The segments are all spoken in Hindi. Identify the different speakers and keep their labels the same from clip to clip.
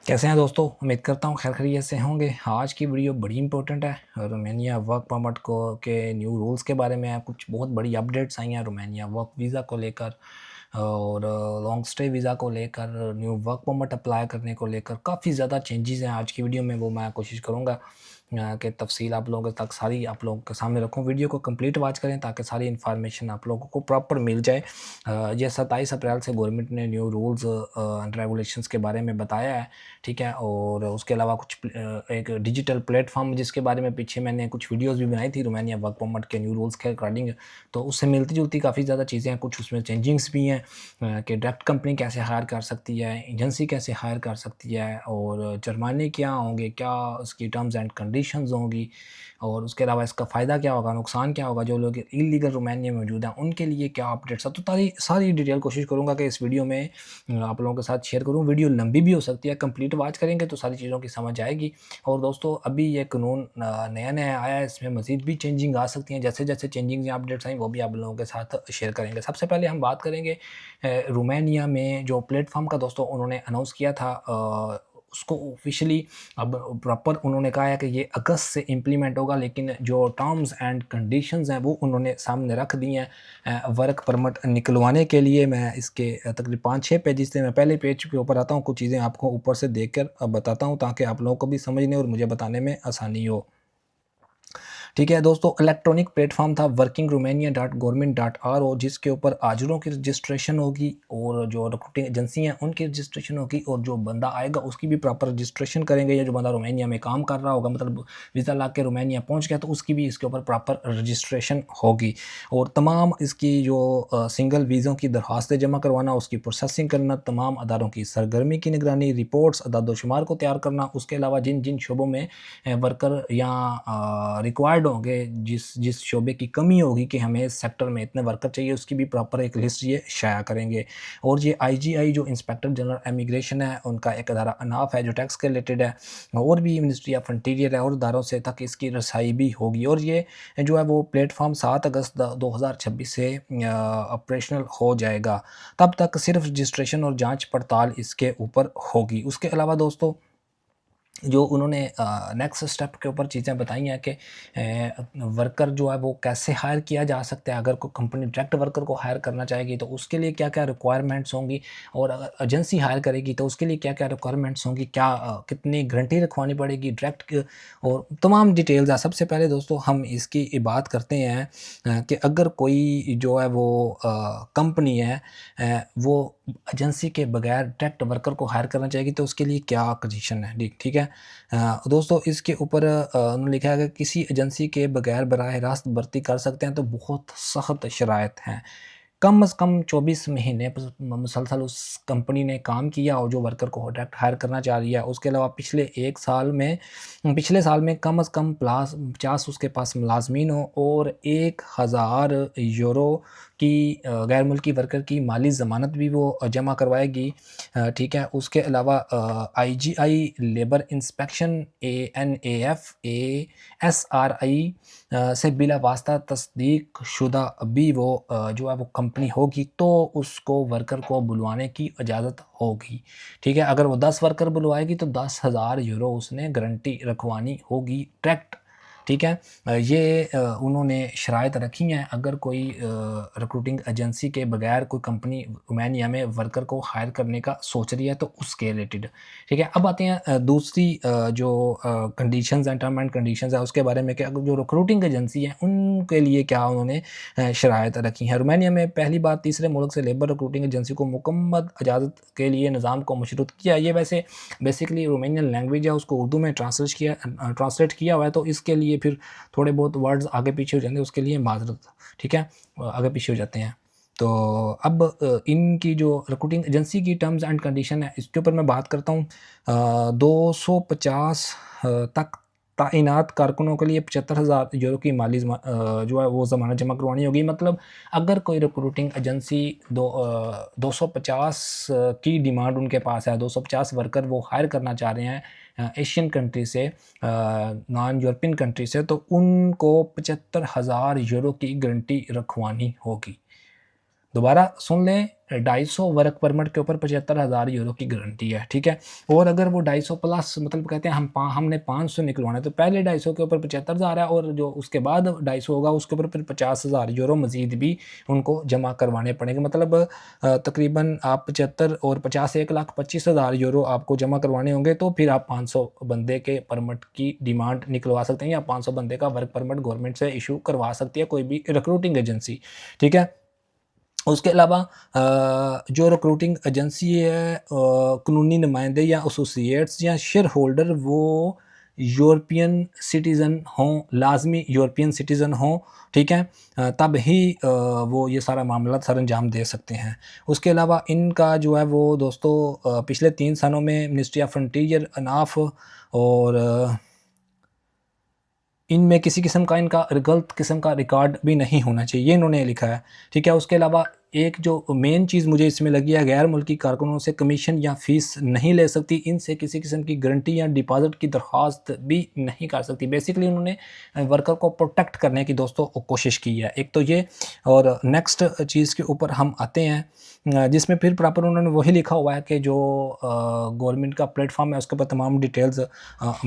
Speaker 1: कैसे हैं दोस्तों। उम्मीद करता हूँ खैर खैरियत से होंगे। आज की वीडियो बड़ी इंपॉर्टेंट है। रोमानिया वर्क परमिट को के न्यू रूल्स के बारे में कुछ बहुत बड़ी अपडेट्स आई हैं रोमानिया वर्क वीज़ा को लेकर और लॉन्ग स्टे वीज़ा को लेकर, न्यू वर्क परमिट अप्लाई करने को लेकर काफ़ी ज़्यादा चेंजेस हैं। आज की वीडियो में वो मैं कोशिश करूँगा कि तफसील आप लोगों तक सारी आप लोगों के सामने रखूँ। वीडियो को कंप्लीट वॉच करें ताकि सारी इन्फॉर्मेशन आप लोगों को प्रॉपर मिल जाए। ये 27 अप्रैल से गवर्नमेंट ने न्यू रूल्स एंड रेगुलेशंस के बारे में बताया है, ठीक है। और उसके अलावा एक डिजिटल प्लेटफॉर्म जिसके बारे में पीछे मैंने कुछ वीडियोस भी बनाई थी रोमानिया वर्क परमिट के न्यू रूल्स के अकॉर्डिंग, तो उससे मिलती जुलती काफ़ी ज़्यादा चीज़ें हैं। कुछ उसमें चेंजिंग्स भी हैं कि डायरेक्ट कंपनी कैसे हायर कर सकती है, एजेंसी कैसे हायर कर सकती है और जुर्माने क्या होंगे, क्या उसकी टर्म्स एंड कंडीशंस होंगी और उसके अलावा इसका फ़ायदा क्या होगा, नुकसान क्या होगा, जो लोग इल्लीगल रोमानिया में मौजूद हैं उनके लिए क्या अपडेट्स है। तो सारी डिटेल कोशिश करूँगा कि इस वीडियो में आप लोगों के साथ शेयर करूँ। वीडियो लंबी भी हो सकती है, कंप्लीट वॉच करेंगे तो सारी चीज़ों की समझ आएगी। और दोस्तों अभी ये कानून नया-नया आया है, इसमें मज़ीद भी चेंजिंग आ सकती हैं। जैसे-जैसे चेंजिंग या अपडेट्स आई वो भी आप लोगों के साथ शेयर करेंगे। सबसे पहले हम बात करेंगे रोमानिया में जो प्लेटफ़ॉर्म का दोस्तों उन्होंने अनाउंस किया था, उसको ऑफ़िशियली अब प्रॉपर उन्होंने कहा है कि ये अगस्त से इम्प्लीमेंट होगा, लेकिन जो टर्म्स एंड कंडीशंस हैं वो उन्होंने सामने रख दी हैं। वर्क परमिट निकलवाने के लिए मैं इसके तकरीबन 5-6 पेजेज़ थे। मैं पहले पेज के ऊपर आता हूँ, कुछ चीज़ें आपको ऊपर से देखकर बताता हूँ ताकि आप लोगों को भी समझने और मुझे बताने में आसानी हो। ठीक है दोस्तों, इलेक्ट्रॉनिक प्लेटफॉर्म था working Romania dot government dot R O, जिसके ऊपर आजरों की रजिस्ट्रेशन होगी और जो रिक्रूटिंग एजेंसी हैं उनकी रजिस्ट्रेशन होगी और जो बंदा आएगा उसकी भी प्रॉपर रजिस्ट्रेशन करेंगे, या जो बंदा रोमानिया में काम कर रहा होगा, मतलब वीज़ा ला के रोमानिया पहुंच गया तो उसकी भी इसके ऊपर प्रॉपर रजिस्ट्रेशन होगी। और तमाम इसकी जो सिंगल वीज़ों की दरख्वास्तें जमा करवाना, उसकी प्रोसेसिंग करना, तमाम अदारों की सरगर्मी की निगरानी, रिपोर्ट्स अदाद-ओ-शुमार को तैयार करना, उसके अलावा जिन जिन शोबों में वर्कर या रिक्वायर्ड होंगे, जिस जिस शोबे की कमी होगी कि हमें इस सेक्टर में इतने वर्कर चाहिए, उसकी भी प्रॉपर एक लिस्ट ये शाया करेंगे। और ये आईजीआई जो इंस्पेक्टर जनरल इमिग्रेशन है, उनका एक अदारा अनाफ है जो टैक्स के रिलेटेड है, और भी मिनिस्ट्री ऑफ फ्रंटियर है और इदारों से तक इसकी रसाई भी होगी। और ये जो है वो प्लेटफॉर्म 7 अगस्त 2026 से ऑपरेशनल हो जाएगा। तब तक सिर्फ रजिस्ट्रेशन और जांच पड़ताल इसके ऊपर होगी। उसके अलावा दोस्तों जो उन्होंने नेक्स्ट स्टेप के ऊपर चीज़ें बताई हैं कि वर्कर जो है वो कैसे हायर किया जा सकता है। अगर कोई कंपनी डायरेक्ट वर्कर को हायर करना चाहेगी तो उसके लिए क्या-क्या रिक्वायरमेंट्स होंगी, और अगर एजेंसी हायर करेगी तो उसके लिए क्या-क्या रिक्वायरमेंट्स होंगी, क्या कितनी गारंटी रखवानी पड़ेगी डायरेक्ट और तमाम डिटेल्स हैं। सबसे पहले दोस्तों हम इसकी बात करते हैं कि अगर कोई जो है वो कंपनी है वो एजेंसी के बगैर डायरेक्ट वर्कर को हायर करना चाहेगी तो उसके लिए क्या कंडीशन है। ठीक है। दोस्तों इसके ऊपर उन्होंने लिखा है कि किसी एजेंसी के बगैर बराह रास्त भर्ती कर सकते हैं तो बहुत सख्त शराइत हैं। कम से कम 24 महीने मुसलसल उस कंपनी ने काम किया और जो वर्कर को डायरेक्ट हायर करना चाह रही है। उसके अलावा पिछले साल में कम से कम प्लास 50 उसके पास मुलाज़मीन हो और 1000 यूरो की गैर मुल्की वर्कर की माली ज़मानत भी वो जमा करवाएगी। ठीक है। उसके अलावा आईजीआई लेबर इंस्पेक्शन, एएनएएफ, एएसआरआई से बिला वास्ता तस्दीक शुदा भी वो जो है वो कंपनी होगी तो उसको वर्कर को बुलवाने की इजाज़त होगी। ठीक है। अगर वो 10 वर्कर बुलवाएगी तो 10,000 यूरो उसने गारंटी रखवानी होगी डायरेक्ट। ठीक है। ये उन्होंने शराइत रखी हैं अगर कोई रिक्रूटिंग एजेंसी के बगैर कोई कंपनी रोमानिया में वर्कर को हायर करने का सोच रही है तो उसके रिलेटेड। ठीक है। अब आते हैं दूसरी जो कंडीशंस हैं, टर्म एंड कंडीशंस है उसके बारे में कि अगर जो रिक्रूटिंग एजेंसी है उनके लिए क्या उन्होंने शराइत रखी हैं। रोमानिया में पहली बार तीसरे मुल्क से लेबर रिक्रूटिंग एजेंसी को मुकम्मल इजाज़त के लिए निज़ाम को मशरूत किया। ये वैसे बेसिकली रोमानियन लैंग्वेज है, उसको उर्दू में ट्रांसलेट किया हुआ है, तो इसके लिए फिर थोड़े बहुत वर्ड्स आगे पीछे हो जाते हैं, उसके लिए माज़रत। ठीक है। आगे पीछे हो जाते हैं। तो अब इनकी जो रिक्रूटिंग एजेंसी की टर्म्स एंड कंडीशन है इसके ऊपर मैं बात करता हूँ। 250 तक तैनात कारकुनों के लिए 75,000 यूरो की माली जो है वो ज़मानत जमा करवानी होगी। मतलब अगर कोई रिक्रूटिंग एजेंसी 250 की डिमांड उनके पास है, 250 वर्कर वो हायर करना चाह रहे हैं एशियन कंट्री से, नॉन यूरोपियन कंट्री से, तो उनको 75,000 यूरो की गारंटी रखवानी होगी। दोबारा सुन लें, 250 वर्क परमिट के ऊपर 75,000 यूरो की गारंटी है, ठीक है। और अगर वो 250 प्लस मतलब कहते हैं हमने 500 निकलवाना है, तो पहले 250 के ऊपर 75,000 है, और जो उसके बाद 250 होगा उसके ऊपर फिर 50,000 यूरो मज़ीद भी उनको जमा करवाने पड़ेंगे। मतलब तकरीबन आप 75 और 50 1,25,000 यूरो आपको जमा करवाने होंगे, तो फिर आप 500 बंदे के परमिट की डिमांड निकलवा सकते हैं, या 500 बंदे का वर्क परमिट गवर्नमेंट से इशू करवा सकती है कोई भी रिक्रूटिंग एजेंसी, ठीक है। उसके अलावा जो रिक्रूटिंग एजेंसी है, कानूनी नुमाइंदे या एसोसिएट्स या शेयर होल्डर वो यूरोपियन सिटीज़न हों, लाजमी यूरोपियन सिटीज़न हों, ठीक है। तब ही वो ये सारा मामला सर अंजाम दे सकते हैं। उसके अलावा इनका जो है वो दोस्तों पिछले 3 सालों में मिनिस्ट्री ऑफ फ्रंटियर अनाफ और इनमें किसी किस्म का इनका गलत किस्म का रिकॉर्ड भी नहीं होना चाहिए, ये इन्होंने लिखा है, ठीक है। उसके अलावा एक जो मेन चीज़ मुझे इसमें लगी है, गैर मुल्की कारकुनों से कमीशन या फ़ीस नहीं ले सकती, इनसे किसी किस्म की गारंटी या डिपॉज़िट की दरख्वास्त भी नहीं कर सकती। बेसिकली उन्होंने वर्कर को प्रोटेक्ट करने की दोस्तों कोशिश की है, एक तो ये। और नेक्स्ट चीज़ के ऊपर हम आते हैं, जिसमें फिर प्रॉपर उन्होंने वही लिखा हुआ है कि जो गवर्नमेंट का प्लेटफॉर्म है उसके ऊपर तमाम डिटेल्स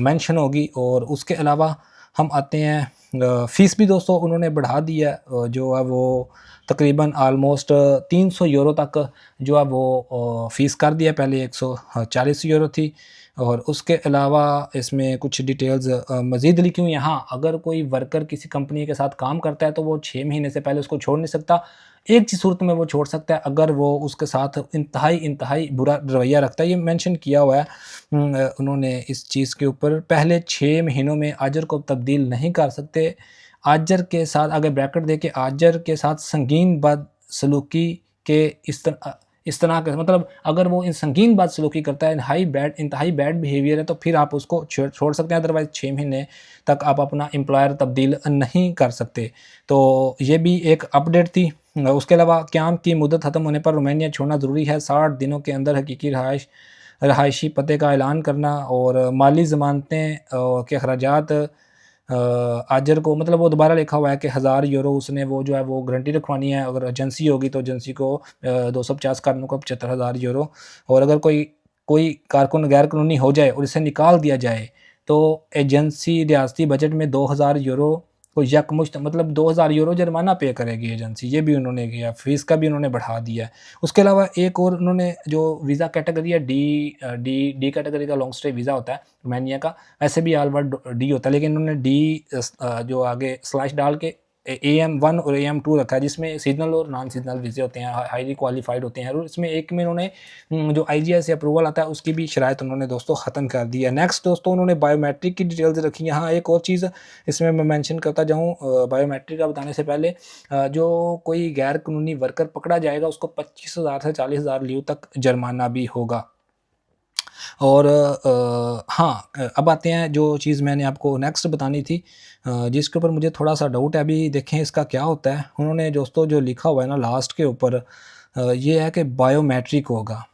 Speaker 1: मेंशन होगी। और उसके अलावा हम आते हैं फ़ीस भी दोस्तों उन्होंने बढ़ा दी है, जो है वो तकरीबन आलमोस्ट 300 यूरो तक जो है वो फ़ीस कर दिया, पहले 140 यूरो थी। और उसके अलावा इसमें कुछ डिटेल्स मज़ीद लिखी हुई हैं। हाँ, अगर कोई वर्कर किसी कंपनी के साथ काम करता है तो वो 6 महीने से पहले उसको छोड़ नहीं सकता। एक चीज़ सूरत में वो छोड़ सकता है, अगर वो उसके साथ इंतहाई बुरा रवैया रखता है, ये मेंशन किया हुआ है उन्होंने इस चीज़ के ऊपर। पहले 6 महीनों में आजर को तब्दील नहीं कर सकते। आजर के साथ आगे ब्रैकेट देके आजर के साथ संगीन बदसलूकी के इस तरह के मतलब अगर वो इन संगीन बदसलूकी करता है, इंतहाई बैड बिहेवियर है, तो फिर आप उसको छोड़ सकते हैं। अदरवाइज़ 6 महीने तक आप अपना एम्प्लॉयर तब्दील नहीं कर सकते। तो ये भी एक अपडेट थी। उसके अलावा क़याम की मुद्दत ख़त्म होने पर रोमानिया छोड़ना ज़रूरी है। 60 दिनों के अंदर हकीकी रहायशी पते का ऐलान करना और माली ज़मानतें के अखराजात आजर को मतलब वो दोबारा लिखा हुआ है कि 1000 यूरो उसने वो जो है वो गारंटी रखवानी है। अगर एजेंसी होगी तो एजेंसी को 250 कारकुनों को 75,000 यूरो। और अगर कोई कोई कारकुन गैर कानूनी हो जाए और इसे निकाल दिया जाए तो एजेंसी रियासती बजट में 2000 यूरो को यकमुश्त मतलब 2000 यूरो जुर्माना पे करेगी एजेंसी, ये भी उन्होंने किया। फ़ीस का भी उन्होंने बढ़ा दिया है। उसके अलावा एक और उन्होंने जो वीज़ा कैटेगरी है डी कैटेगरी का लॉन्ग स्टे वीज़ा होता है रोमानिया का, ऐसे भी ऑल वर्ड डी होता है, लेकिन उन्होंने जो आगे स्लैश डाल के AM1 और AM2 रखा है, जिसमें सीजनल और नॉन सीजनल वीज़े होते हैं, हाईली क्वालिफाइड होते हैं। और इसमें एक में उन्होंने जो IGI से अप्रूवल आता है उसकी भी शराइत उन्होंने दोस्तों ख़त्म कर दी है। नेक्स्ट दोस्तों उन्होंने बायोमेट्रिक की डिटेल्स रखी हैं। हाँ, एक और चीज़ इसमें मैं मेंशन करता जाऊँ बायोमेट्रिक का बताने से पहले, जो कोई गैर कानूनी वर्कर पकड़ा जाएगा उसको 25,000 से 40,000 लीव तक जुर्माना भी होगा। और हाँ, अब आते हैं जो चीज़ मैंने आपको नेक्स्ट बतानी थी, जिसके ऊपर मुझे थोड़ा-सा डाउट है, अभी देखें इसका क्या होता है। उन्होंने दोस्तों जो लिखा हुआ है ना लास्ट के ऊपर, ये है कि बायोमेट्रिक होगा।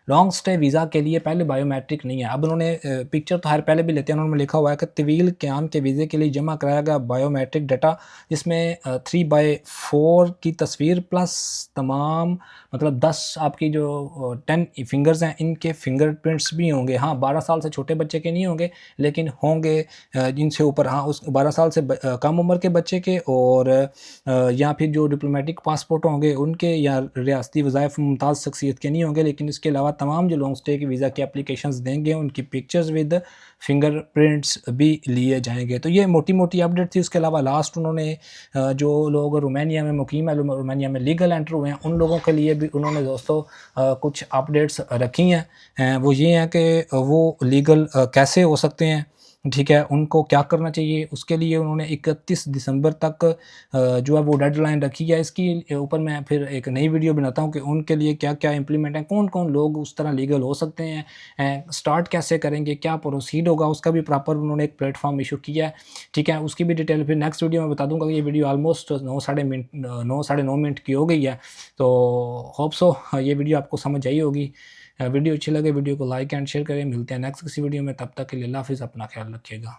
Speaker 1: लॉन्ग स्टे वीज़ा के लिए पहले बायोमेट्रिक नहीं है। अब उन्होंने पिक्चर तो हर पहले भी लेते हैं, उन्होंने लिखा हुआ है कि तवील क़याम के वीज़े के लिए जमा कराया गया बायोमेट्रिक डाटा, जिसमें 3/4 की तस्वीर प्लस तमाम मतलब 10 आपकी जो 10 फिंगर्स हैं, इनके फिंगरप्रिंट्स भी होंगे। हाँ, 12 साल से छोटे बच्चे के नहीं होंगे, लेकिन होंगे जिनसे ऊपर, हाँ, उस 12 साल से कम उम्र के बच्चे के, और या फिर जो डिप्लोमेटिक पासपोर्ट होंगे उनके, या रियासती वज़ाइफ मुमताज़ शख्सियत के नहीं होंगे। लेकिन इसके अलावा तमाम जो लॉन्ग स्टे की वीज़ा की एप्लीकेशंस देंगे उनकी पिक्चर्स विद फिंगरप्रिंट्स भी लिए जाएंगे। तो ये मोटी-मोटी अपडेट थी। उसके अलावा लास्ट उन्होंने जो लोग रोमानिया में मुकीम है, रोमानिया में लीगल एंटर हुए हैं, उन लोगों के लिए भी उन्होंने दोस्तों कुछ अपडेट्स रखी हैं। वो ये हैं कि वो लीगल कैसे हो सकते हैं, ठीक है, उनको क्या करना चाहिए। उसके लिए उन्होंने 31 दिसंबर तक जो है वो डेडलाइन रखी है। इसकी ऊपर मैं फिर एक नई वीडियो बनाता हूँ कि उनके लिए क्या-क्या इम्प्लीमेंट है, कौन-कौन लोग उस तरह लीगल हो सकते हैं, स्टार्ट कैसे करेंगे, क्या प्रोसीड होगा, उसका भी प्रॉपर उन्होंने एक प्लेटफॉर्म इशू किया है, ठीक है। उसकी भी डिटेल फिर नेक्स्ट वीडियो में बता दूँगा। ये वीडियो ऑलमोस्ट 9 साढ़े 9 मिनट की हो गई है, तो होप सो ये वीडियो आपको समझ आई होगी। वीडियो अच्छी लगे वीडियो को लाइक एंड शेयर करें। मिलते हैं नेक्स्ट किसी वीडियो में, तब तक के लिए अल्लाह हाफ़िज़, अपना ख्याल रखिएगा।